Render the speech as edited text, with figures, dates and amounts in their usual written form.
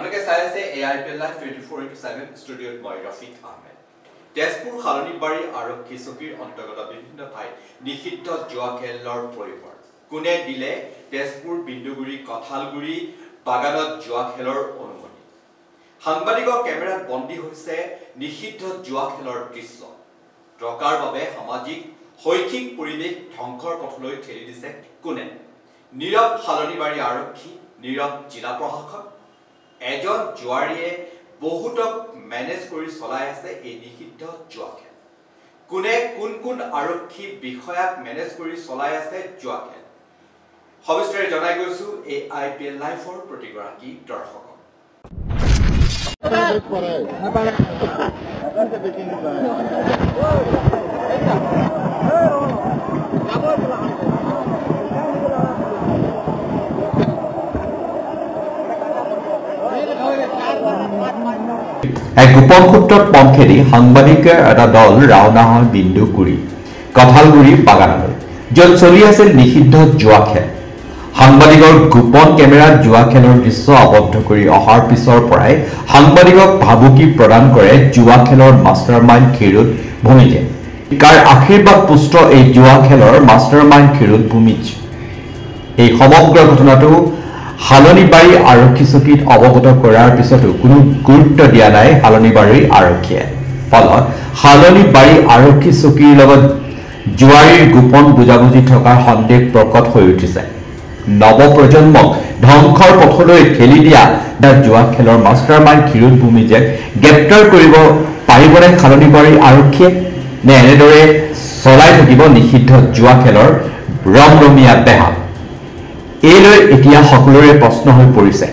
আপোনালোকে চাই আছে AIPL Live 24/7 ষ্টুডিঅ'ত মই ৰফিক আহমেদ। তেজপুৰ খালনিবাৰী আৰক্ষী চকীৰ অন্তৰ্গত বিভিন্ন ঠাইত নিষিদ্ধ জুৱা খেলৰ প্ৰয়োগ। কোনে দিলে তেজপুৰ বিন্দুগুৰি কঁঠালগুৰি বাগানত জুৱা খেলৰ অনুমতি? সাংবাদিকৰ কেমেৰাত বন্দী হৈছে নিষিদ্ধ জুৱা খেলৰ দৃশ্য। টকাৰ বাবে সামাজিক শৈক্ষিক পৰিৱেশ ধ্বংসৰ পথলৈ ঠেলি দিছে কোনে? নীৰৱ খালনিবাৰী আৰক্ষী, নীৰৱ জিলা প্ৰশাসক। এজন জুৱাৰীয়ে বহুতক মেনেজ কৰি চলাই আছে এই নিষিদ্ধ জুৱা খেল। কোনে কোন আৰক্ষী বিষয়াক মেনেজ কৰি চলাই আছে জুৱা খেল? সবিস্তাৰে জনাই গৈছো AIPL লাইভৰ প্ৰতিগৰাকী দৰ্শকক। এক গোপন সূত্ৰত পঞ্চেদি সাংবাদিকৰ এটা দল ৰাওনা হয় বিন্দুগুৰি কঁঠালগুৰি বাগানলৈ, য'ত চলি আছিল নিষিদ্ধ জুৱা খেল। সাংবাদিকৰ গোপন কেমেৰাত জুৱা খেলৰ দৃশ্য আবদ্ধ কৰি অহাৰ পিছৰ পৰাই সাংবাদিকক ভাবুকি প্ৰদান কৰে জুৱা খেলৰ মাষ্টাৰ মাইণ্ড ক্ষীৰোদ ভূমিজে। কাৰ আশীৰ্বাদ পুষ্ট এই জুৱা খেলৰ মাষ্টাৰ মাইণ্ড ক্ষীৰোদ ভূমিজ। এই সমগ্ৰ ঘটনাটো হালনিবাৰী আৰক্ষী চকীত অৱগত কৰাৰ পিছতো কোনো গুৰুত্ব দিয়া নাই হালনিবাৰী আৰক্ষীয়ে। ফলত হালনিবাৰী আৰক্ষী চকীৰ লগত জুৱাৰীৰ গোপন বুজাবুজি থকাৰ সন্দেহ প্ৰকট হৈ উঠিছে। নৱপ্ৰজন্মক ধ্বংসৰ পথলৈ ঠেলি দিয়া জুৱা খেলৰ মাষ্টাৰ মাইণ্ড ক্ষীৰোদ ভূমিজেক গ্ৰেপ্তাৰ কৰিব পাৰিবনে হালনিবাৰী আৰক্ষীয়ে? নে এনেদৰে চলাই থাকিব নিষিদ্ধ জুৱা খেলৰ ৰমৰমীয়া বেহা? এই লৈ এতিয়া সকলোৰে প্ৰশ্ন হৈ পৰিছে।